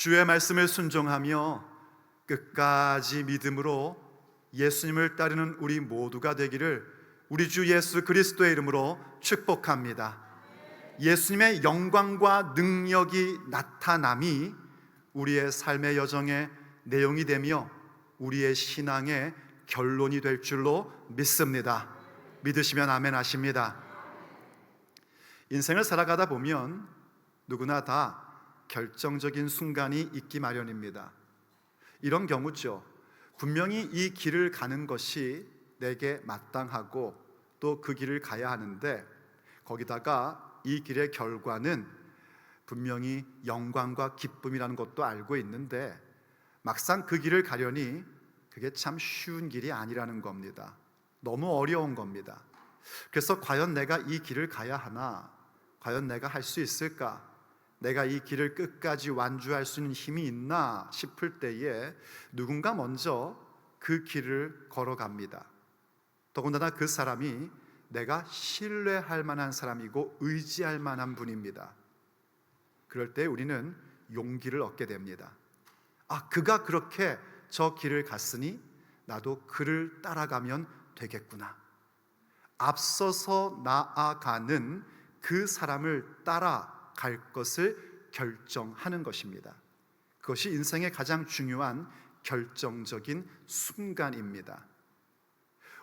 주의 말씀을 순종하며 끝까지 믿음으로 예수님을 따르는 우리 모두가 되기를 우리 주 예수 그리스도의 이름으로 축복합니다. 예수님의 영광과 능력이 나타남이 우리의 삶의 여정의 내용이 되며 우리의 신앙의 결론이 될 줄로 믿습니다. 믿으시면 아멘 하십니다. 인생을 살아가다 보면 누구나 다 결정적인 순간이 있기 마련입니다. 이런 경우죠. 분명히 이 길을 가는 것이 내게 마땅하고 또 그 길을 가야 하는데 거기다가 이 길의 결과는 분명히 영광과 기쁨이라는 것도 알고 있는데 막상 그 길을 가려니 그게 참 쉬운 길이 아니라는 겁니다. 너무 어려운 겁니다. 그래서 과연 내가 이 길을 가야 하나? 과연 내가 할 수 있을까? 내가 이 길을 끝까지 완주할 수 있는 힘이 있나 싶을 때에 누군가 먼저 그 길을 걸어갑니다. 더군다나 그 사람이 내가 신뢰할 만한 사람이고 의지할 만한 분입니다. 그럴 때 우리는 용기를 얻게 됩니다. 그가 그렇게 저 길을 갔으니 나도 그를 따라가면 되겠구나. 앞서서 나아가는 그 사람을 따라갈 것을 결정하는 것입니다. 그것이 인생의 가장 중요한 결정적인 순간입니다.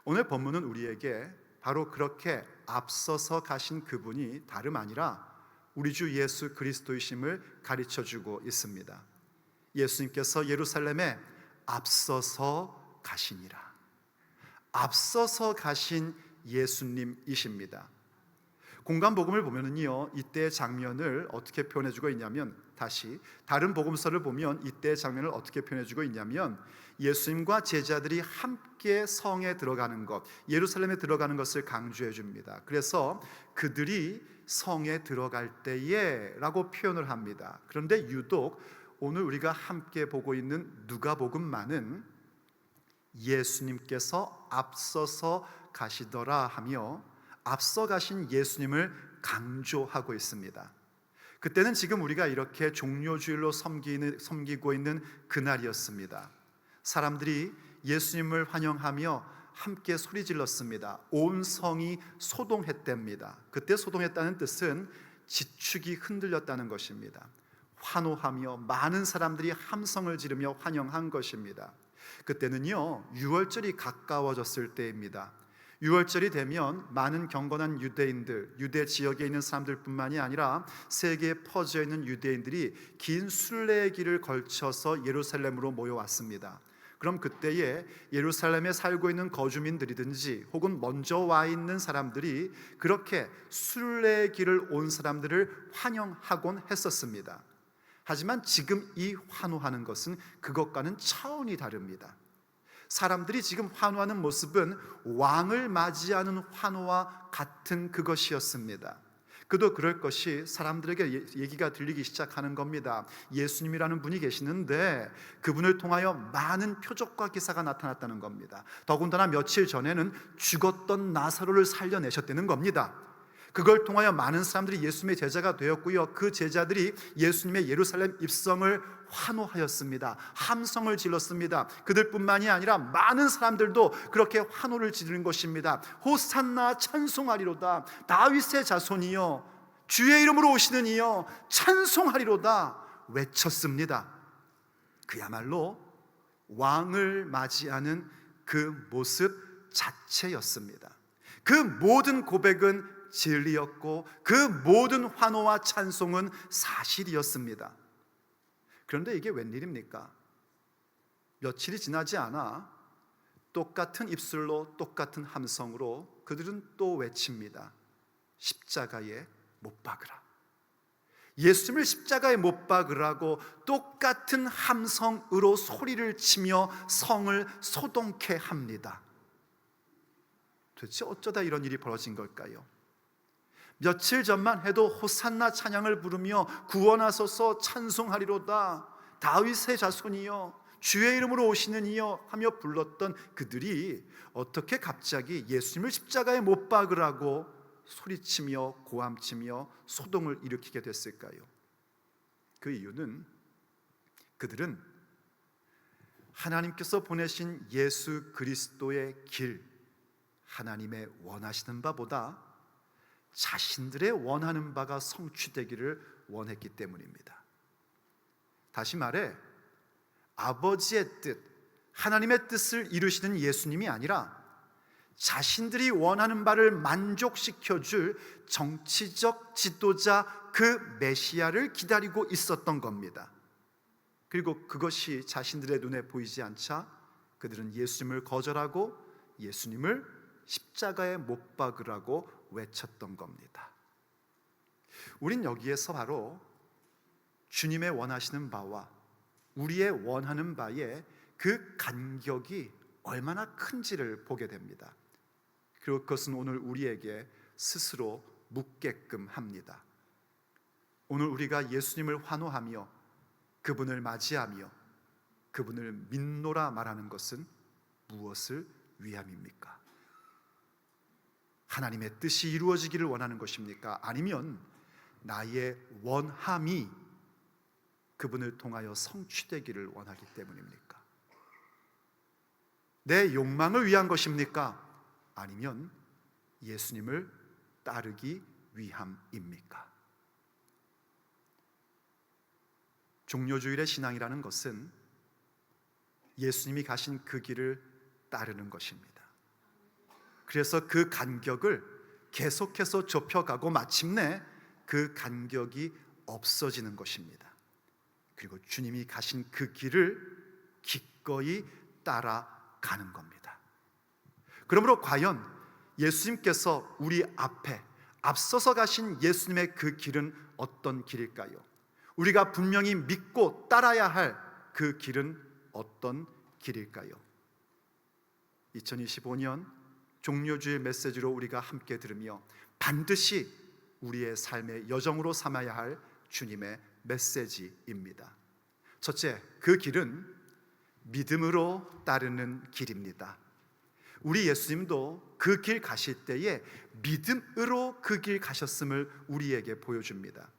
오늘 본문은 우리에게 바로 그렇게 앞서서 가신 그분이 다름 아니라 우리 주 예수 그리스도이심을 가르쳐주고 있습니다. 예수님께서 예루살렘에 앞서서 가시니라. 앞서서 가신 예수님이십니다. 공관복음을 보면은요, 이때의 장면을 어떻게 표현해주고 있냐면, 다시 다른 복음서를 보면 이때의 장면을 어떻게 표현해주고 있냐면, 예수님과 제자들이 함께 성에 들어가는 것, 예루살렘에 들어가는 것을 강조해 줍니다. 그래서 그들이 성에 들어갈 때에 라고 표현을 합니다. 그런데 유독 오늘 우리가 함께 보고 있는 누가복음만은 예수님께서 앞서서 가시더라 하며 앞서 가신 예수님을 강조하고 있습니다. 그때는 지금 우리가 이렇게 종료주일로 섬기고 있는 그날이었습니다. 사람들이 예수님을 환영하며 함께 소리 질렀습니다. 온 성이 소동했답니다. 그때 소동했다는 뜻은 지축이 흔들렸다는 것입니다. 환호하며 많은 사람들이 함성을 지르며 환영한 것입니다. 그때는요, 유월절이 가까워졌을 때입니다. 유월절이 되면 많은 경건한 유대인들, 유대 지역에 있는 사람들뿐만이 아니라 세계에 퍼져 있는 유대인들이 긴 순례의 길을 걸쳐서 예루살렘으로 모여왔습니다. 그럼 그때에 예루살렘에 살고 있는 거주민들이든지 혹은 먼저 와 있는 사람들이 그렇게 순례의 길을 온 사람들을 환영하곤 했었습니다. 하지만 지금 이 환호하는 것은 그것과는 차원이 다릅니다. 사람들이 지금 환호하는 모습은 왕을 맞이하는 환호와 같은 그것이었습니다. 그도 그럴 것이 사람들에게 얘기가 들리기 시작하는 겁니다. 예수님이라는 분이 계시는데 그분을 통하여 많은 표적과 기사가 나타났다는 겁니다. 더군다나 며칠 전에는 죽었던 나사로를 살려내셨다는 겁니다. 그걸 통하여 많은 사람들이 예수님의 제자가 되었고요, 그 제자들이 예수님의 예루살렘 입성을 환호하였습니다. 함성을 질렀습니다. 그들뿐만이 아니라 많은 사람들도 그렇게 환호를 지르는 것입니다. 호산나 찬송하리로다. 다윗의 자손이여, 주의 이름으로 오시는 이여 찬송하리로다 외쳤습니다. 그야말로 왕을 맞이하는 그 모습 자체였습니다. 그 모든 고백은 진리였고 그 모든 환호와 찬송은 사실이었습니다. 그런데 이게 웬일입니까? 며칠이 지나지 않아 똑같은 입술로 똑같은 함성으로 그들은 또 외칩니다. 십자가에 못 박으라. 예수님을 십자가에 못 박으라고 똑같은 함성으로 소리를 치며 성을 소동케 합니다. 도대체 어쩌다 이런 일이 벌어진 걸까요? 며칠 전만 해도 호산나 찬양을 부르며 구원하소서 찬송하리로다, 다윗의 자손이여 주의 이름으로 오시는 이여 하며 불렀던 그들이 어떻게 갑자기 예수님을 십자가에 못 박으라고 소리치며 고함치며 소동을 일으키게 됐을까요? 그 이유는 그들은 하나님께서 보내신 예수 그리스도의 길, 하나님의 원하시는 바보다 자신들의 원하는 바가 성취되기를 원했기 때문입니다. 다시 말해 아버지의 뜻, 하나님의 뜻을 이루시는 예수님이 아니라 자신들이 원하는 바를 만족시켜줄 정치적 지도자, 그 메시아를 기다리고 있었던 겁니다. 그리고 그것이 자신들의 눈에 보이지 않자 그들은 예수님을 거절하고 예수님을 십자가에 못 박으라고 외쳤던 겁니다. 우린 여기에서 바로 주님의 원하시는 바와 우리의 원하는 바의 그 간격이 얼마나 큰지를 보게 됩니다. 그리고 그것은 오늘 우리에게 스스로 묻게끔 합니다. 오늘 우리가 예수님을 환호하며 그분을 맞이하며 그분을 믿노라 말하는 것은 무엇을 위함입니까? 하나님의 뜻이 이루어지기를 원하는 것입니까? 아니면 나의 원함이 그분을 통하여 성취되기를 원하기 때문입니까? 내 욕망을 위한 것입니까? 아니면 예수님을 따르기 위함입니까? 종료주일의 신앙이라는 것은 예수님이 가신 그 길을 따르는 것입니다. 그래서 그 간격을 계속해서 좁혀가고 마침내 그 간격이 없어지는 것입니다. 그리고 주님이 가신 그 길을 기꺼이 따라가는 겁니다. 그러므로 과연 예수님께서 우리 앞에 앞서서 가신 예수님의 그 길은 어떤 길일까요? 우리가 분명히 믿고 따라야 할 그 길은 어떤 길일까요? 2025년 종료주일 메시지로 우리가 함께 들으며 반드시 우리의 삶의 여정으로 삼아야 할 주님의 메시지입니다. 첫째, 그 길은 믿음으로 따르는 길입니다. 우리 예수님도 그 길 가실 때에 믿음으로 그 길 가셨음을 우리에게 보여줍니다.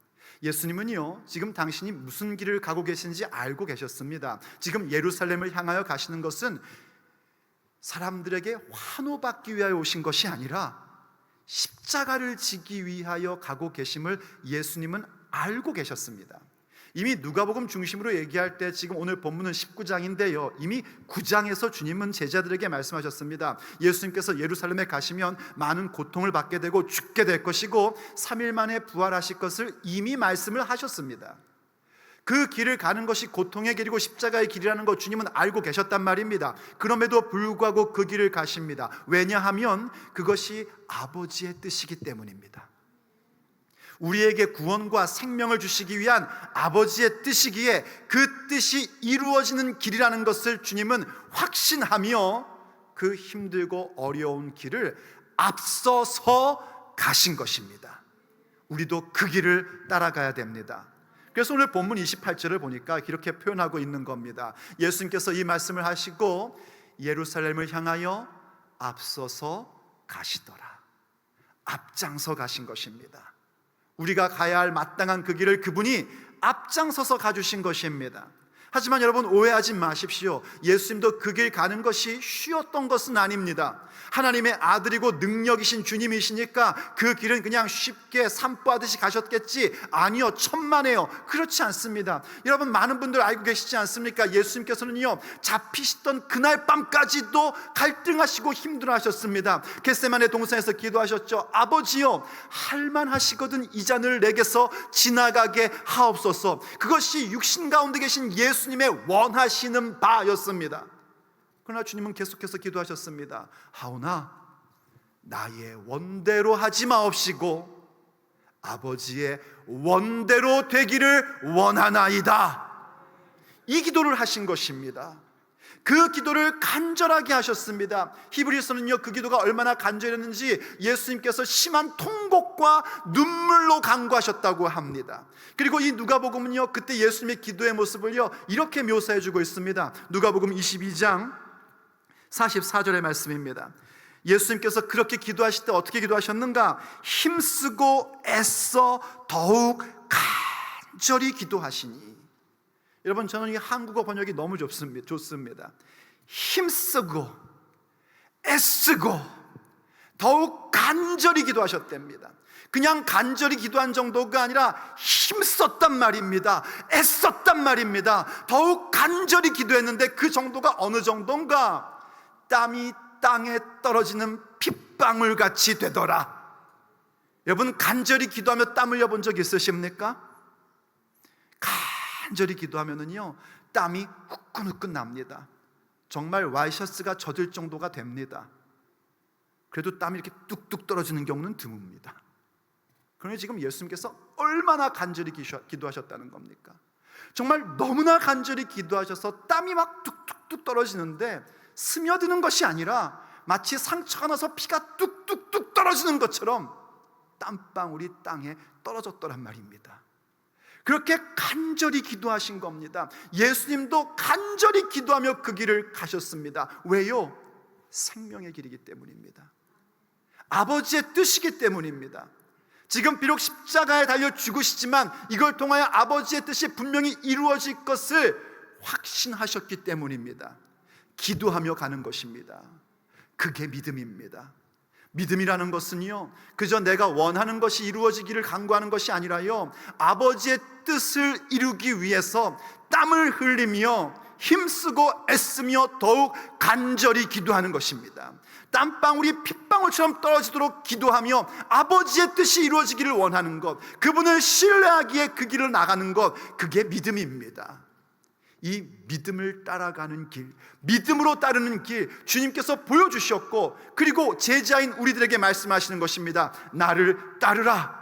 예수님은요, 지금 당신이 무슨 길을 가고 계신지 알고 계셨습니다. 지금 예루살렘을 향하여 가시는 것은 사람들에게 환호받기 위하여 오신 것이 아니라 십자가를 지기 위하여 가고 계심을 예수님은 알고 계셨습니다. 이미 누가복음 중심으로 얘기할 때 지금 오늘 본문은 19장인데요 이미 9장에서 주님은 제자들에게 말씀하셨습니다. 예수님께서 예루살렘에 가시면 많은 고통을 받게 되고 죽게 될 것이고 3일 만에 부활하실 것을 이미 말씀을 하셨습니다. 그 길을 가는 것이 고통의 길이고 십자가의 길이라는 것 주님은 알고 계셨단 말입니다. 그럼에도 불구하고 그 길을 가십니다. 왜냐하면 그것이 아버지의 뜻이기 때문입니다. 우리에게 구원과 생명을 주시기 위한 아버지의 뜻이기에 그 뜻이 이루어지는 길이라는 것을 주님은 확신하며 그 힘들고 어려운 길을 앞서서 가신 것입니다. 우리도 그 길을 따라가야 됩니다. 그래서 오늘 본문 28절을 보니까 이렇게 표현하고 있는 겁니다. 예수님께서 이 말씀을 하시고 예루살렘을 향하여 앞서서 가시더라. 앞장서 가신 것입니다. 우리가 가야 할 마땅한 그 길을 그분이 앞장서서 가주신 것입니다. 하지만 여러분 오해하지 마십시오. 예수님도 그 길 가는 것이 쉬웠던 것은 아닙니다. 하나님의 아들이고 능력이신 주님이시니까 그 길은 그냥 쉽게 산보하듯이 가셨겠지? 아니요, 천만에요. 그렇지 않습니다. 여러분 많은 분들 알고 계시지 않습니까? 예수님께서는요 잡히시던 그날 밤까지도 갈등하시고 힘들어하셨습니다. 겟세마네 동산에서 기도하셨죠. 아버지여, 할만하시거든 이 잔을 내게서 지나가게 하옵소서. 그것이 육신 가운데 계신 예수님의 원하시는 바였습니다. 그러나 주님은 계속해서 기도하셨습니다. 하오나 나의 원대로 하지 마옵시고 아버지의 원대로 되기를 원하나이다. 이 기도를 하신 것입니다. 그 기도를 간절하게 하셨습니다. 히브리서는요 그 기도가 얼마나 간절했는지 예수님께서 심한 통곡과 눈물로 간구하셨다고 합니다. 그리고 이 누가복음은요 그때 예수님의 기도의 모습을요 이렇게 묘사해주고 있습니다. 누가복음 22장 44절의 말씀입니다. 예수님께서 그렇게 기도하실 때 어떻게 기도하셨는가? 힘쓰고 애써 더욱 간절히 기도하시니. 여러분, 저는 이 한국어 번역이 너무 좋습니다. 힘쓰고 애쓰고 더욱 간절히 기도하셨답니다. 그냥 간절히 기도한 정도가 아니라 힘썼단 말입니다. 애썼단 말입니다. 더욱 간절히 기도했는데 그 정도가 어느 정도인가? 땀이 땅에 떨어지는 핏방울 같이 되더라. 여러분, 간절히 기도하며 땀 흘려본 적 있으십니까? 간절히 기도하면은요, 땀이 후끈후끈 납니다. 정말 와이셔츠가 젖을 정도가 됩니다. 그래도 땀이 이렇게 뚝뚝 떨어지는 경우는 드뭅니다. 그런데 지금 예수님께서 얼마나 간절히 기도하셨다는 겁니까? 정말 너무나 간절히 기도하셔서 땀이 막 뚝뚝뚝 떨어지는데 스며드는 것이 아니라 마치 상처가 나서 피가 뚝뚝뚝 떨어지는 것처럼 땀방울이 땅에 떨어졌더란 말입니다. 그렇게 간절히 기도하신 겁니다. 예수님도 간절히 기도하며 그 길을 가셨습니다. 왜요? 생명의 길이기 때문입니다. 아버지의 뜻이기 때문입니다. 지금 비록 십자가에 달려 죽으시지만 이걸 통하여 아버지의 뜻이 분명히 이루어질 것을 확신하셨기 때문입니다. 기도하며 가는 것입니다. 그게 믿음입니다. 믿음이라는 것은요, 그저 내가 원하는 것이 이루어지기를 간구하는 것이 아니라요, 아버지의 뜻을 이루기 위해서 땀을 흘리며 힘쓰고 애쓰며 더욱 간절히 기도하는 것입니다. 땀방울이 핏방울처럼 떨어지도록 기도하며 아버지의 뜻이 이루어지기를 원하는 것, 그분을 신뢰하기에 그 길을 나가는 것, 그게 믿음입니다. 이 믿음을 따라가는 길, 믿음으로 따르는 길, 주님께서 보여주셨고, 그리고 제자인 우리들에게 말씀하시는 것입니다. 나를 따르라.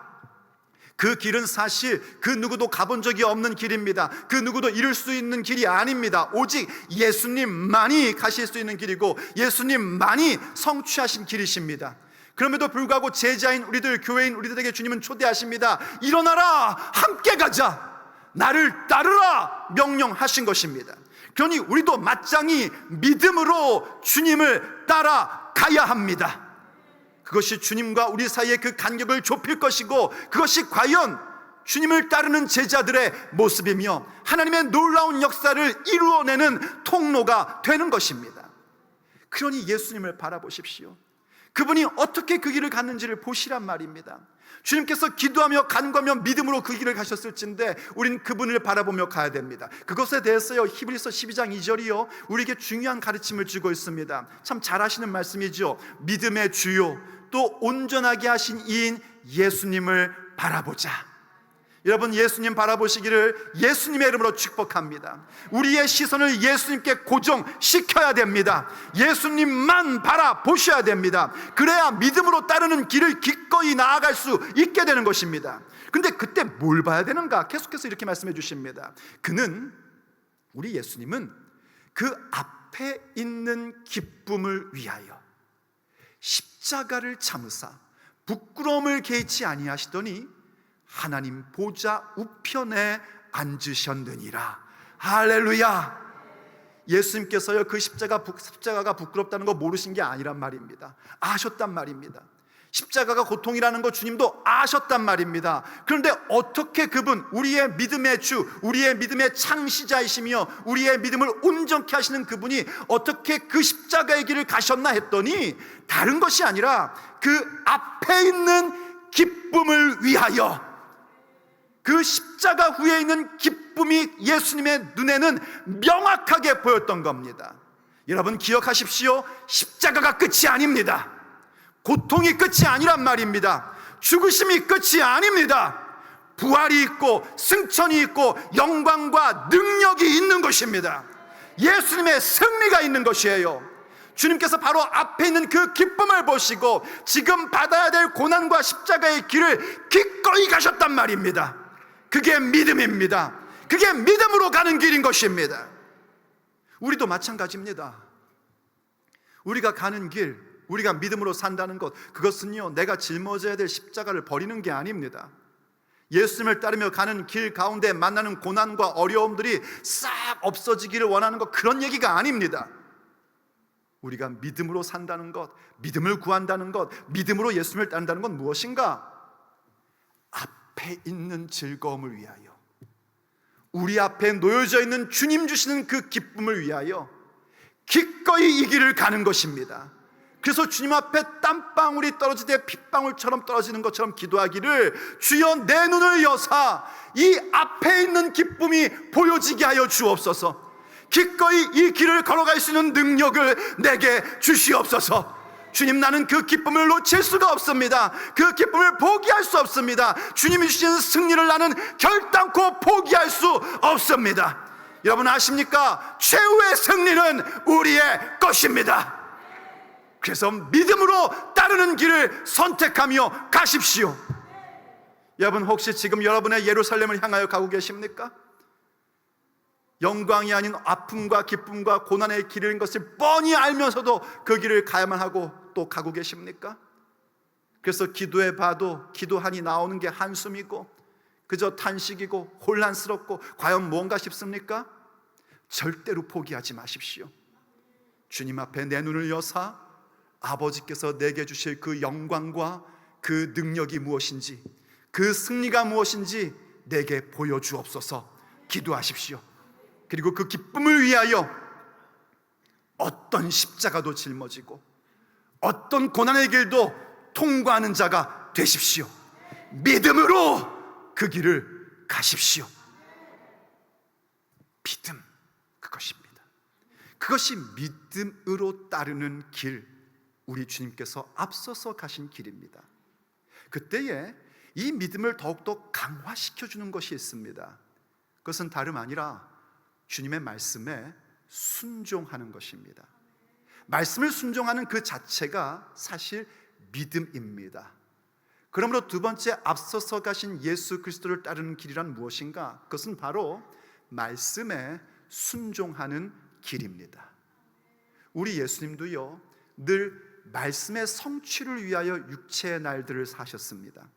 그 길은 사실 그 누구도 가본 적이 없는 길입니다. 그 누구도 이룰 수 있는 길이 아닙니다. 오직 예수님만이 가실 수 있는 길이고 예수님만이 성취하신 길이십니다. 그럼에도 불구하고 제자인 우리들, 교회인 우리들에게 주님은 초대하십니다. 일어나라, 함께 가자, 나를 따르라 명령하신 것입니다. 그러니 우리도 마땅히 믿음으로 주님을 따라가야 합니다. 그것이 주님과 우리 사이의 그 간격을 좁힐 것이고, 그것이 과연 주님을 따르는 제자들의 모습이며 하나님의 놀라운 역사를 이루어내는 통로가 되는 것입니다. 그러니 예수님을 바라보십시오. 그분이 어떻게 그 길을 갔는지를 보시란 말입니다. 주님께서 기도하며 간구하며 믿음으로 그 길을 가셨을진데 우린 그분을 바라보며 가야 됩니다. 그것에 대해서요, 히브리서 12장 2절이요 우리에게 중요한 가르침을 주고 있습니다. 참 잘하시는 말씀이죠. 믿음의 주요 또 온전하게 하신 이인 예수님을 바라보자. 여러분, 예수님 바라보시기를 예수님의 이름으로 축복합니다. 우리의 시선을 예수님께 고정시켜야 됩니다. 예수님만 바라보셔야 됩니다. 그래야 믿음으로 따르는 길을 기꺼이 나아갈 수 있게 되는 것입니다. 그런데 그때 뭘 봐야 되는가? 계속해서 이렇게 말씀해 주십니다. 우리 예수님은 그 앞에 있는 기쁨을 위하여 십자가를 참으사 부끄러움을 개의치 아니하시더니 하나님 보좌 우편에 앉으셨느니라. 할렐루야. 예수님께서요, 그 십자가가 부끄럽다는 거 모르신 게 아니란 말입니다. 아셨단 말입니다. 십자가가 고통이라는 거 주님도 아셨단 말입니다. 그런데 어떻게 그분, 우리의 믿음의 주, 우리의 믿음의 창시자이시며 우리의 믿음을 온전케 하시는 그분이 어떻게 그 십자가의 길을 가셨나 했더니 다른 것이 아니라 그 앞에 있는 기쁨을 위하여, 그 십자가 후에 있는 기쁨이 예수님의 눈에는 명확하게 보였던 겁니다. 여러분 기억하십시오. 십자가가 끝이 아닙니다. 고통이 끝이 아니란 말입니다. 죽으심이 끝이 아닙니다. 부활이 있고 승천이 있고 영광과 능력이 있는 것입니다. 예수님의 승리가 있는 것이에요. 주님께서 바로 앞에 있는 그 기쁨을 보시고 지금 받아야 될 고난과 십자가의 길을 기꺼이 가셨단 말입니다. 그게 믿음입니다. 그게 믿음으로 가는 길인 것입니다. 우리도 마찬가지입니다. 우리가 가는 길, 우리가 믿음으로 산다는 것, 그것은요 내가 짊어져야 될 십자가를 버리는 게 아닙니다. 예수님을 따르며 가는 길 가운데 만나는 고난과 어려움들이 싹 없어지기를 원하는 것, 그런 얘기가 아닙니다. 우리가 믿음으로 산다는 것, 믿음을 구한다는 것, 믿음으로 예수님을 따른다는 건 무엇인가? 앞에 있는 즐거움을 위하여, 우리 앞에 놓여져 있는 주님 주시는 그 기쁨을 위하여 기꺼이 이 길을 가는 것입니다. 그래서 주님 앞에 땀방울이 떨어지되 핏방울처럼 떨어지는 것처럼 기도하기를, 주여 내 눈을 여사 이 앞에 있는 기쁨이 보여지게 하여 주옵소서. 기꺼이 이 길을 걸어갈 수 있는 능력을 내게 주시옵소서. 주님, 나는 그 기쁨을 놓칠 수가 없습니다. 그 기쁨을 포기할 수 없습니다. 주님이 주시는 승리를 나는 결단코 포기할 수 없습니다. 여러분 아십니까? 최후의 승리는 우리의 것입니다. 그래서 믿음으로 따르는 길을 선택하며 가십시오. 여러분, 혹시 지금 여러분의 예루살렘을 향하여 가고 계십니까? 영광이 아닌 아픔과 기쁨과 고난의 길인 것을 뻔히 알면서도 그 길을 가야만 하고 또 가고 계십니까? 그래서 기도해 봐도 기도하니 나오는 게 한숨이고 그저 탄식이고 혼란스럽고 과연 뭔가 싶습니까? 절대로 포기하지 마십시오. 주님 앞에 내 눈을 여사 아버지께서 내게 주실 그 영광과 그 능력이 무엇인지, 그 승리가 무엇인지 내게 보여주옵소서. 기도하십시오. 그리고 그 기쁨을 위하여 어떤 십자가도 짊어지고 어떤 고난의 길도 통과하는 자가 되십시오. 믿음으로 그 길을 가십시오. 믿음, 그것입니다. 그것이 믿음으로 따르는 길, 우리 주님께서 앞서서 가신 길입니다. 그때에 이 믿음을 더욱더 강화시켜주는 것이 있습니다. 그것은 다름 아니라 주님의 말씀에 순종하는 것입니다. 말씀을 순종하는 그 자체가 사실 믿음입니다. 그러므로 두 번째, 앞서서 가신 예수 그리스도를 따르는 길이란 무엇인가? 그것은 바로 말씀에 순종하는 길입니다. 우리 예수님도요, 늘 말씀의 성취를 위하여 육체의 날들을 사셨습니다.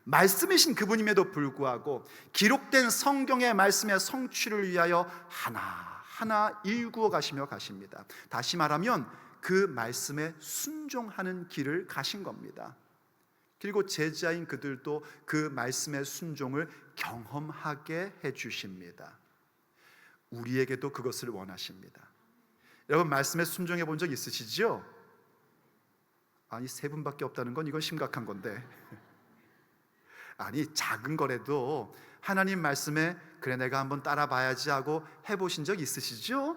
말씀이신 그분임에도 불구하고 기록된 성경의 말씀의 성취를 위하여 하나하나 일구어 가시며 가십니다. 다시 말하면 그 말씀에 순종하는 길을 가신 겁니다. 그리고 제자인 그들도 그 말씀의 순종을 경험하게 해주십니다. 우리에게도 그것을 원하십니다. 여러분, 말씀에 순종해 본 적 있으시죠? 아니, 3분밖에 없다는 건 이건 심각한 건데, 아니, 작은 거라도 하나님 말씀에 그래 내가 한번 따라 봐야지 하고 해보신 적 있으시죠?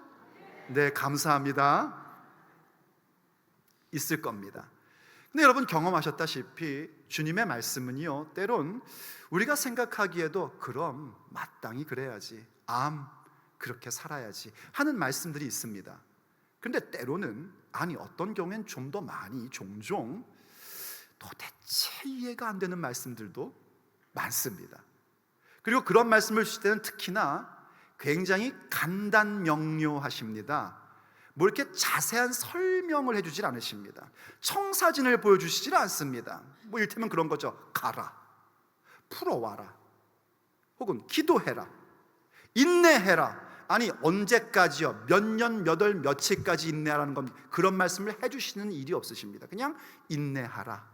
네, 감사합니다. 있을 겁니다. 근데 여러분, 경험하셨다시피 주님의 말씀은요, 때론 우리가 생각하기에도 그럼 마땅히 그래야지, 그렇게 살아야지 하는 말씀들이 있습니다. 그런데 때로는, 아니 어떤 경우엔 좀 더 많이, 종종 도대체 이해가 안 되는 말씀들도 많습니다. 그리고 그런 말씀을 주실 때는 특히나 굉장히 간단명료하십니다. 뭐 이렇게 자세한 설명을 해주질 않으십니다. 청사진을 보여주시질 않습니다. 뭐 이를테면 그런 거죠. 가라, 풀어와라, 혹은 기도해라, 인내해라. 아니 언제까지요? 몇 년, 몇 월, 며칠까지 인내하라는 겁니다. 그런 말씀을 해주시는 일이 없으십니다. 그냥 인내하라.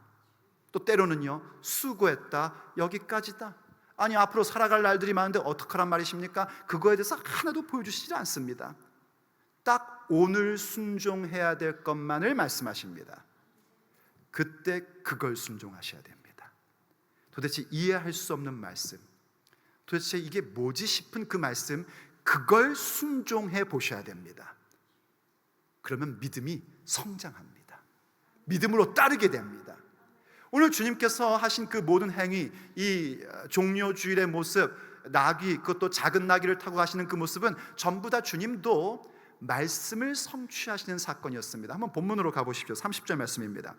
또 때로는요, 수고했다, 여기까지다. 아니 앞으로 살아갈 날들이 많은데 어떡하란 말이십니까? 그거에 대해서 하나도 보여주시지 않습니다. 딱 오늘 순종해야 될 것만을 말씀하십니다. 그때 그걸 순종하셔야 됩니다. 도대체 이해할 수 없는 말씀, 도대체 이게 뭐지 싶은 그 말씀, 그걸 순종해 보셔야 됩니다. 그러면 믿음이 성장합니다. 믿음으로 따르게 됩니다. 오늘 주님께서 하신 그 모든 행위, 이 종려주일의 모습, 나귀, 그것도 작은 나귀를 타고 가시는 그 모습은 전부 다 주님도 말씀을 성취하시는 사건이었습니다. 한번 본문으로 가보십시오. 30절 말씀입니다.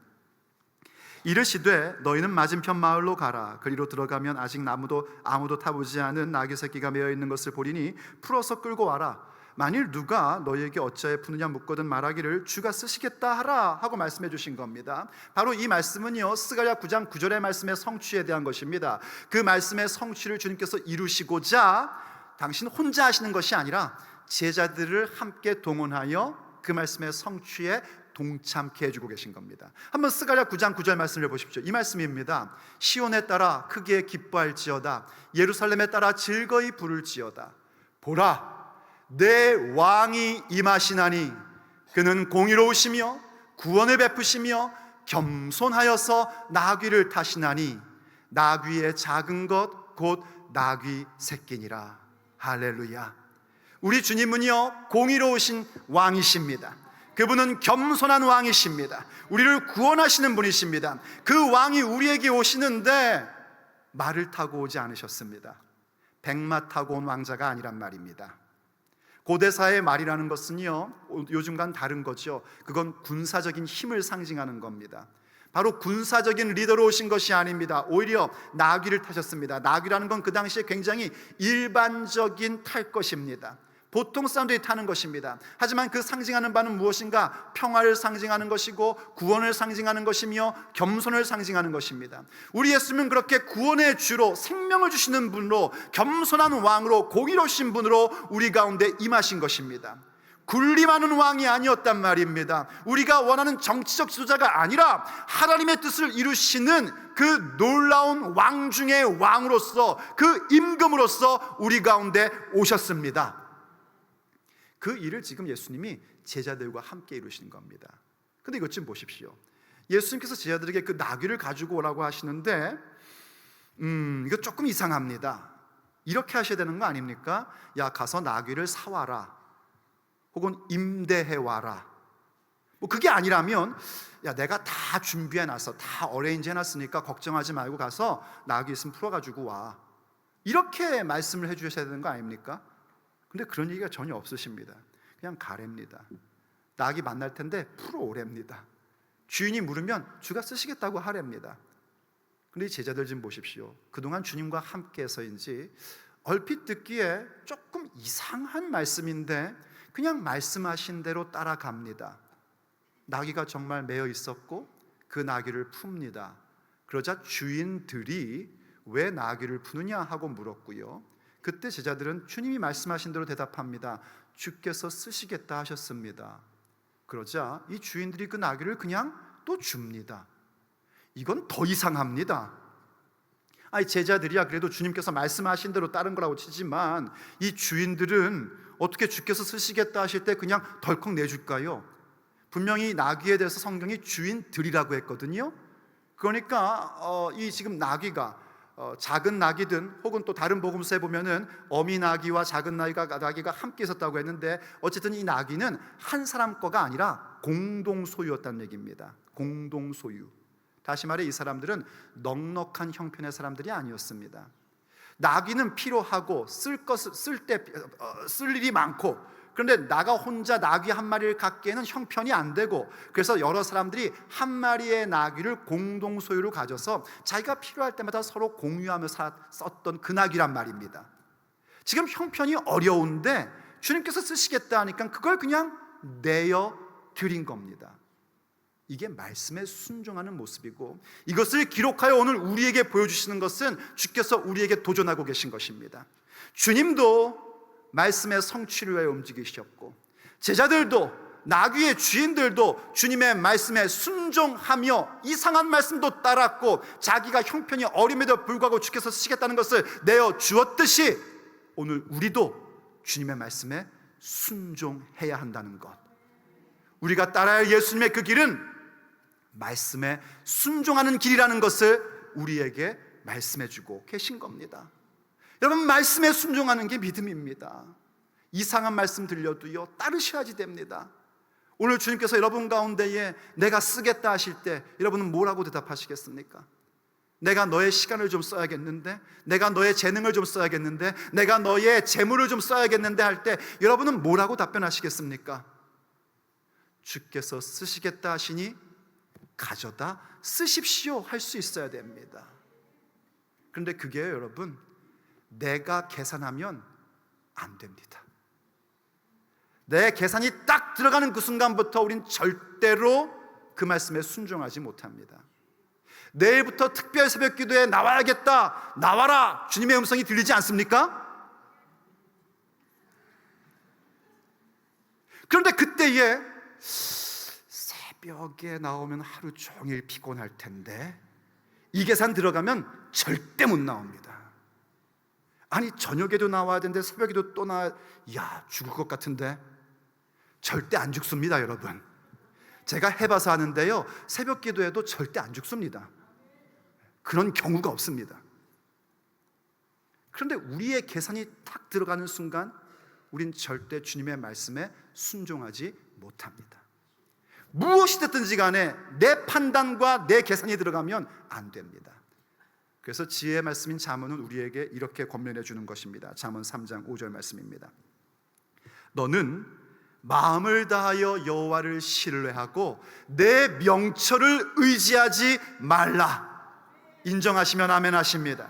이르시되 너희는 맞은편 마을로 가라. 그리로 들어가면 아직 아무도 타보지 않은 나귀 새끼가 메어 있는 것을 보리니 풀어서 끌고 와라. 만일 누가 너희에게 어찌하여 푸느냐 묻거든 말하기를 주가 쓰시겠다 하라 하고 말씀해 주신 겁니다. 바로 이 말씀은요, 스가랴 9장 9절의 말씀의 성취에 대한 것입니다. 그 말씀의 성취를 주님께서 이루시고자 당신 혼자 하시는 것이 아니라 제자들을 함께 동원하여 그 말씀의 성취에 동참케 해주고 계신 겁니다. 한번 스가랴 9장 9절 말씀을 보십시오. 이 말씀입니다. 시온에 따라 크게 기뻐할지어다, 예루살렘에 따라 즐거이 부를지어다. 보라, 내 왕이 임하시나니 그는 공의로우시며 구원을 베푸시며 겸손하여서 나귀를 타시나니 나귀의 작은 것 곧 나귀 새끼니라. 할렐루야. 우리 주님은요, 공의로우신 왕이십니다. 그분은 겸손한 왕이십니다. 우리를 구원하시는 분이십니다. 그 왕이 우리에게 오시는데 말을 타고 오지 않으셨습니다. 백마 타고 온 왕자가 아니란 말입니다. 고대사의 말이라는 것은요, 요즘과는 다른 거죠. 그건 군사적인 힘을 상징하는 겁니다. 바로 군사적인 리더로 오신 것이 아닙니다. 오히려 나귀를 타셨습니다. 나귀라는 건 그 당시에 굉장히 일반적인 탈 것입니다. 보통 사람들이 타는 것입니다. 하지만 그 상징하는 바는 무엇인가? 평화를 상징하는 것이고 구원을 상징하는 것이며 겸손을 상징하는 것입니다. 우리 예수님은 그렇게 구원의 주로 생명을 주시는 분으로 겸손한 왕으로 공의로우신 분으로 우리 가운데 임하신 것입니다. 군림하는 왕이 아니었단 말입니다. 우리가 원하는 정치적 지도자가 아니라 하나님의 뜻을 이루시는 그 놀라운 왕 중의 왕으로서, 그 임금으로서 우리 가운데 오셨습니다. 그 일을 지금 예수님이 제자들과 함께 이루시는 겁니다. 근데 이것 좀 보십시오. 예수님께서 제자들에게 그 나귀를 가지고 오라고 하시는데 이거 조금 이상합니다. 이렇게 하셔야 되는 거 아닙니까? 야, 가서 나귀를 사와라, 혹은 임대해와라. 뭐 그게 아니라면, 야, 내가 다 준비해놨어, 다 어레인지 해놨으니까 걱정하지 말고 가서 나귀 있으면 풀어가지고 와, 이렇게 말씀을 해주셔야 되는 거 아닙니까? 근데 그런 얘기가 전혀 없으십니다. 그냥 가래입니다. 나귀 만날 텐데 풀어오랍니다. 주인이 물으면 주가 쓰시겠다고 하랍니다. 근데 이 제자들 좀 보십시오. 그동안 주님과 함께해서인지 얼핏 듣기에 조금 이상한 말씀인데 그냥 말씀하신 대로 따라갑니다. 나귀가 정말 매여 있었고 그 나귀를 풉니다. 그러자 주인들이 왜 나귀를 푸느냐 하고 물었고요, 그때 제자들은 주님이 말씀하신 대로 대답합니다. 주께서 쓰시겠다 하셨습니다. 그러자 이 주인들이 그 나귀를 그냥 또 줍니다. 이건 더 이상합니다. 아니, 제자들이야 그래도 주님께서 말씀하신 대로 따른 거라고 치지만 이 주인들은 어떻게 주께서 쓰시겠다 하실 때 그냥 덜컥 내줄까요? 분명히 나귀에 대해서 성경이 주인들이라고 했거든요. 그러니까 이 지금 나귀가 작은 나귀든 혹은 또 다른 복음서에 보면은 어미 나귀와 작은 나귀가 함께 있었다고 했는데 어쨌든 이 나귀는 한 사람 거가 아니라 공동 소유였다는 얘기입니다. 공동 소유. 다시 말해 이 사람들은 넉넉한 형편의 사람들이 아니었습니다. 나귀는 필요하고 쓸 일이 많고, 그런데 나가 혼자 나귀 한 마리를 갖기에는 형편이 안 되고, 그래서 여러 사람들이 한 마리의 나귀를 공동 소유로 가져서 자기가 필요할 때마다 서로 공유하며 썼던 그 나귀란 말입니다. 지금 형편이 어려운데 주님께서 쓰시겠다 하니까 그걸 그냥 내어 드린 겁니다. 이게 말씀에 순종하는 모습이고, 이것을 기록하여 오늘 우리에게 보여주시는 것은 주께서 우리에게 도전하고 계신 것입니다. 주님도 말씀의 성취를 위해 움직이셨고, 제자들도, 나귀의 주인들도 주님의 말씀에 순종하며 이상한 말씀도 따랐고 자기가 형편이 어림에도 불구하고 주께서 쓰시겠다는 것을 내어 주었듯이 오늘 우리도 주님의 말씀에 순종해야 한다는 것, 우리가 따라야 할 예수님의 그 길은 말씀에 순종하는 길이라는 것을 우리에게 말씀해 주고 계신 겁니다. 여러분, 말씀에 순종하는 게 믿음입니다. 이상한 말씀 들려도요, 따르셔야지 됩니다. 오늘 주님께서 여러분 가운데에 내가 쓰겠다 하실 때 여러분은 뭐라고 대답하시겠습니까? 내가 너의 시간을 좀 써야겠는데, 내가 너의 재능을 좀 써야겠는데, 내가 너의 재물을 좀 써야겠는데 할 때 여러분은 뭐라고 답변하시겠습니까? 주께서 쓰시겠다 하시니 가져다 쓰십시오 할 수 있어야 됩니다. 그런데 그게 여러분, 내가 계산하면 안 됩니다. 내 계산이 딱 들어가는 그 순간부터 우린 절대로 그 말씀에 순종하지 못합니다. 내일부터 특별 새벽 기도에 나와야겠다, 나와라, 주님의 음성이 들리지 않습니까? 그런데 그때에 새벽에 나오면 하루 종일 피곤할 텐데 이 계산 들어가면 절대 못 나옵니다. 아니 저녁에도 나와야 되는데 새벽에도 또 나와야, 야 죽을 것 같은데. 절대 안 죽습니다 여러분. 제가 해봐서 아는데요, 새벽 기도해도 절대 안 죽습니다. 그런 경우가 없습니다. 그런데 우리의 계산이 딱 들어가는 순간 우린 절대 주님의 말씀에 순종하지 못합니다. 무엇이 됐든지 간에 내 판단과 내 계산이 들어가면 안 됩니다. 그래서 지혜의 말씀인 잠언은 우리에게 이렇게 권면해 주는 것입니다. 잠언 3장 5절 말씀입니다. 너는 마음을 다하여 여호와를 신뢰하고 내 명철을 의지하지 말라. 인정하시면 아멘 하십니다.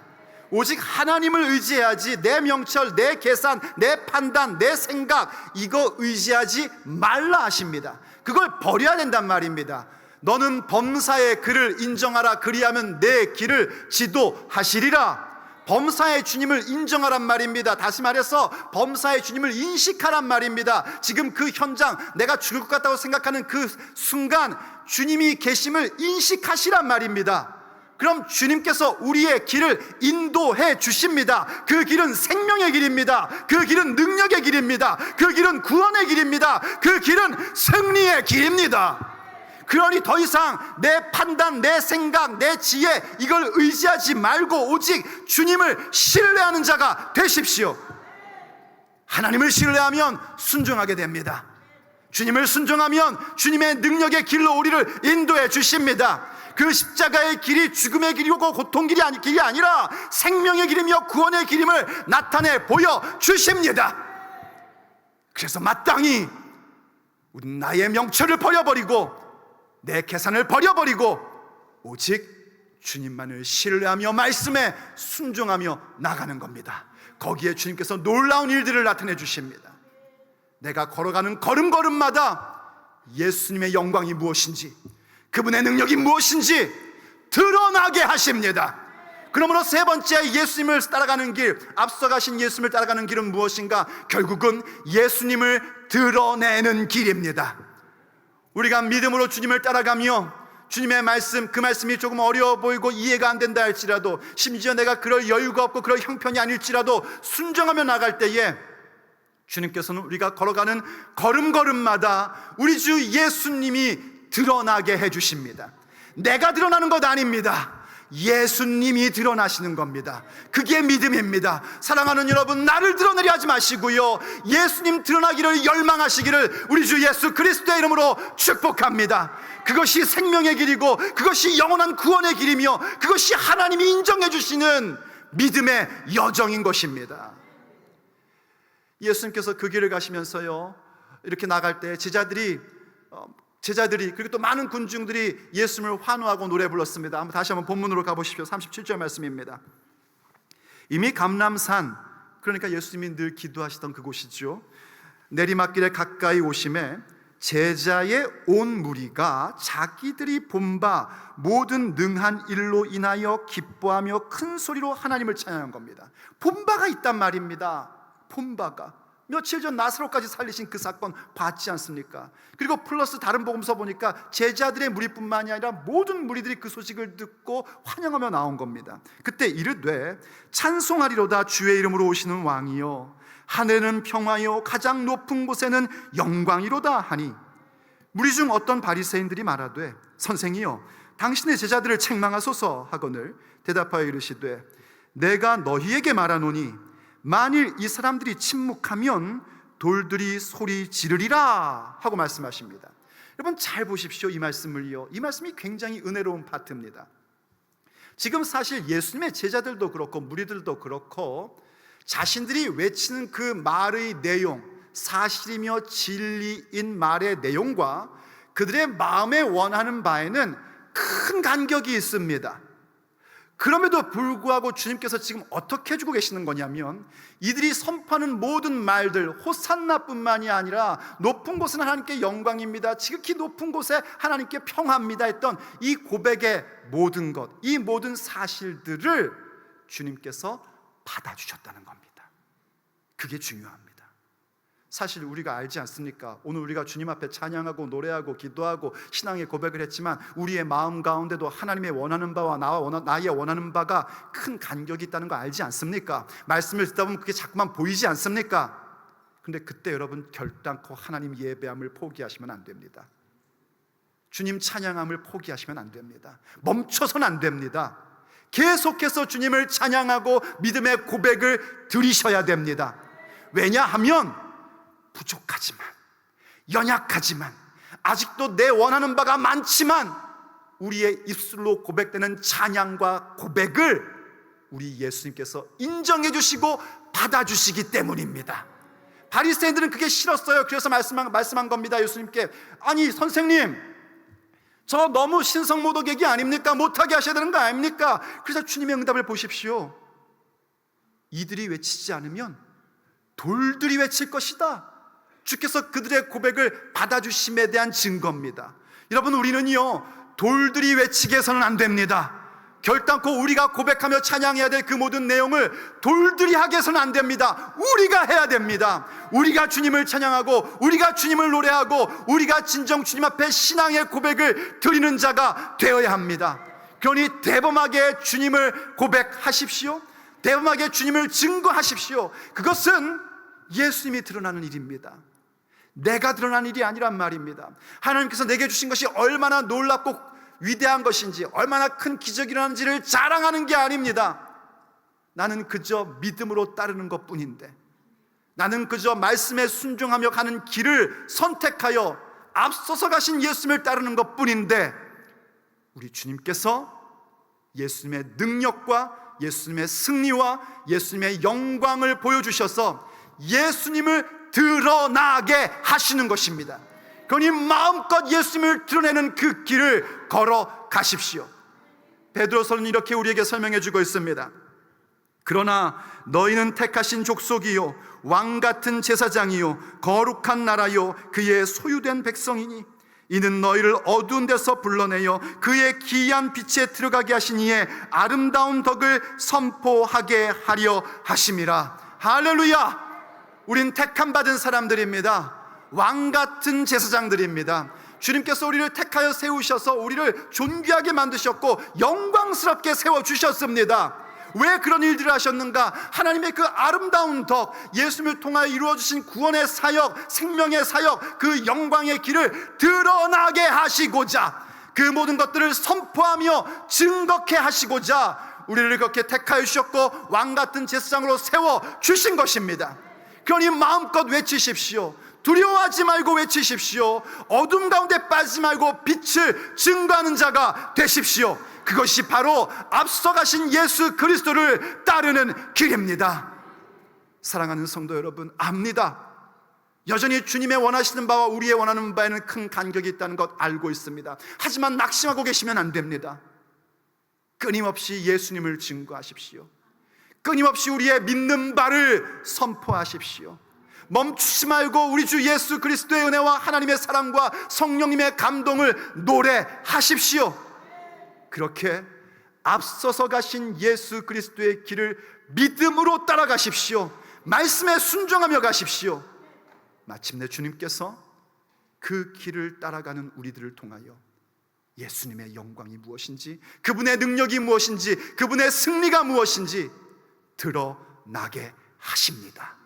오직 하나님을 의지해야지 내 명철, 내 계산, 내 판단, 내 생각 이거 의지하지 말라 하십니다. 그걸 버려야 된단 말입니다. 너는 범사의 그를 인정하라. 그리하면 내 길을 지도하시리라. 범사의 주님을 인정하란 말입니다. 다시 말해서 범사의 주님을 인식하란 말입니다. 지금 그 현장, 내가 죽을 것 같다고 생각하는 그 순간 주님이 계심을 인식하시란 말입니다. 그럼 주님께서 우리의 길을 인도해 주십니다. 그 길은 생명의 길입니다. 그 길은 능력의 길입니다. 그 길은 구원의 길입니다. 그 길은 승리의 길입니다. 그러니 더 이상 내 판단, 내 생각, 내 지혜 이걸 의지하지 말고 오직 주님을 신뢰하는 자가 되십시오. 하나님을 신뢰하면 순종하게 됩니다. 주님을 순종하면 주님의 능력의 길로 우리를 인도해 주십니다. 그 십자가의 길이 죽음의 길이고 고통 길이 아니라 생명의 길이며 구원의 길임을 나타내 보여주십니다. 그래서 마땅히 우리 나의 명철을 버려버리고 내 계산을 버려버리고 오직 주님만을 신뢰하며 말씀에 순종하며 나가는 겁니다. 거기에 주님께서 놀라운 일들을 나타내 주십니다. 내가 걸어가는 걸음걸음마다 예수님의 영광이 무엇인지, 그분의 능력이 무엇인지 드러나게 하십니다. 그러므로 세 번째, 예수님을 따라가는 길, 앞서가신 예수님을 따라가는 길은 무엇인가? 결국은 예수님을 드러내는 길입니다. 우리가 믿음으로 주님을 따라가며 주님의 말씀, 그 말씀이 조금 어려워 보이고 이해가 안 된다 할지라도, 심지어 내가 그럴 여유가 없고 그럴 형편이 아닐지라도 순종하며 나갈 때에 주님께서는 우리가 걸어가는 걸음걸음마다 우리 주 예수님이 드러나게 해주십니다. 내가 드러나는 것 아닙니다. 예수님이 드러나시는 겁니다. 그게 믿음입니다. 사랑하는 여러분, 나를 드러내려 하지 마시고요, 예수님 드러나기를 열망하시기를 우리 주 예수 그리스도의 이름으로 축복합니다. 그것이 생명의 길이고 그것이 영원한 구원의 길이며 그것이 하나님이 인정해 주시는 믿음의 여정인 것입니다. 예수님께서 그 길을 가시면서요, 이렇게 나갈 때 제자들이 그리고 또 많은 군중들이 예수님을 환호하고 노래 불렀습니다. 다시 한번 본문으로 가보십시오. 37절 말씀입니다. 이미 감람산, 그러니까 예수님이 늘 기도하시던 그곳이죠, 내리막길에 가까이 오심에 제자의 온 무리가 자기들이 본 바 모든 능한 일로 인하여 기뻐하며 큰 소리로 하나님을 찬양한 겁니다. 본 바가 있단 말입니다. 본 바가 며칠 전 나사로까지 살리신 그 사건 봤지 않습니까? 그리고 플러스 다른 복음서 보니까 제자들의 무리뿐만이 아니라 모든 무리들이 그 소식을 듣고 환영하며 나온 겁니다. 그때 이르되 찬송하리로다 주의 이름으로 오시는 왕이여, 하늘에는 평화요 가장 높은 곳에는 영광이로다 하니, 무리 중 어떤 바리새인들이 말하되 선생이여 당신의 제자들을 책망하소서 하거늘 대답하여 이르시되 내가 너희에게 말하노니 만일 이 사람들이 침묵하면 돌들이 소리 지르리라 하고 말씀하십니다. 여러분 잘 보십시오. 이 말씀을요, 이 말씀이 굉장히 은혜로운 파트입니다. 지금 사실 예수님의 제자들도 그렇고 무리들도 그렇고 자신들이 외치는 그 말의 내용, 사실이며 진리인 말의 내용과 그들의 마음에 원하는 바에는 큰 간격이 있습니다. 그럼에도 불구하고 주님께서 지금 어떻게 해주고 계시는 거냐면, 이들이 선포하는 모든 말들, 호산나뿐만이 아니라 높은 곳은 하나님께 영광입니다, 지극히 높은 곳에 하나님께 평화입니다 했던 이 고백의 모든 것, 이 모든 사실들을 주님께서 받아주셨다는 겁니다. 그게 중요합니다. 사실 우리가 알지 않습니까? 오늘 우리가 주님 앞에 찬양하고 노래하고 기도하고 신앙의 고백을 했지만 우리의 마음 가운데도 하나님의 원하는 바와 나의 원하는 바가 큰 간격이 있다는 거 알지 않습니까? 말씀을 듣다 보면 그게 자꾸만 보이지 않습니까? 근데 그때 여러분 결단코 하나님 예배함을 포기하시면 안 됩니다. 주님 찬양함을 포기하시면 안 됩니다. 멈춰서는 안 됩니다. 계속해서 주님을 찬양하고 믿음의 고백을 드리셔야 됩니다. 왜냐하면 부족하지만, 연약하지만, 아직도 내 원하는 바가 많지만 우리의 입술로 고백되는 찬양과 고백을 우리 예수님께서 인정해 주시고 받아주시기 때문입니다. 바리새인들은 그게 싫었어요. 그래서 말씀한 겁니다. 예수님께, 아니 선생님, 저 너무 신성모독얘기 아닙니까? 못하게 하셔야 되는 거 아닙니까? 그래서 주님의 응답을 보십시오. 이들이 외치지 않으면 돌들이 외칠 것이다. 주께서 그들의 고백을 받아주심에 대한 증거입니다. 여러분, 우리는요 돌들이 외치게 해서는 안 됩니다. 결단코 우리가 고백하며 찬양해야 될 그 모든 내용을 돌들이 하게 해서는 안 됩니다. 우리가 해야 됩니다. 우리가 주님을 찬양하고 우리가 주님을 노래하고 우리가 진정 주님 앞에 신앙의 고백을 드리는 자가 되어야 합니다. 그러니 대범하게 주님을 고백하십시오. 대범하게 주님을 증거하십시오. 그것은 예수님이 드러나는 일입니다. 내가 드러난 일이 아니란 말입니다. 하나님께서 내게 주신 것이 얼마나 놀랍고 위대한 것인지, 얼마나 큰 기적이라는지를 자랑하는 게 아닙니다. 나는 그저 믿음으로 따르는 것뿐인데, 나는 그저 말씀에 순종하며 가는 길을 선택하여 앞서서 가신 예수님을 따르는 것뿐인데, 우리 주님께서 예수님의 능력과 예수님의 승리와 예수님의 영광을 보여주셔서 예수님을 드러나게 하시는 것입니다. 그러니 마음껏 예수님을 드러내는 그 길을 걸어가십시오. 베드로서는 이렇게 우리에게 설명해 주고 있습니다. 그러나 너희는 택하신 족속이요 왕같은 제사장이요 거룩한 나라요 그의 소유된 백성이니 이는 너희를 어두운 데서 불러내어 그의 기이한 빛에 들어가게 하신 이의 아름다운 덕을 선포하게 하려 하심이라. 할렐루야! 우린 택함 받은 사람들입니다. 왕같은 제사장들입니다. 주님께서 우리를 택하여 세우셔서 우리를 존귀하게 만드셨고 영광스럽게 세워주셨습니다. 왜 그런 일들을 하셨는가? 하나님의 그 아름다운 덕, 예수님을 통하여 이루어주신 구원의 사역, 생명의 사역, 그 영광의 길을 드러나게 하시고자, 그 모든 것들을 선포하며 증거케 하시고자 우리를 그렇게 택하여 주셨고 왕같은 제사장으로 세워주신 것입니다. 그러니 마음껏 외치십시오. 두려워하지 말고 외치십시오. 어둠 가운데 빠지지 말고 빛을 증거하는 자가 되십시오. 그것이 바로 앞서가신 예수 그리스도를 따르는 길입니다. 사랑하는 성도 여러분, 압니다. 여전히 주님의 원하시는 바와 우리의 원하는 바에는 큰 간격이 있다는 것 알고 있습니다. 하지만 낙심하고 계시면 안 됩니다. 끊임없이 예수님을 증거하십시오. 끊임없이 우리의 믿는 바를 선포하십시오. 멈추지 말고 우리 주 예수 그리스도의 은혜와 하나님의 사랑과 성령님의 감동을 노래하십시오. 그렇게 앞서서 가신 예수 그리스도의 길을 믿음으로 따라가십시오. 말씀에 순종하며 가십시오. 마침내 주님께서 그 길을 따라가는 우리들을 통하여 예수님의 영광이 무엇인지, 그분의 능력이 무엇인지, 그분의 승리가 무엇인지 드러나게 하십니다.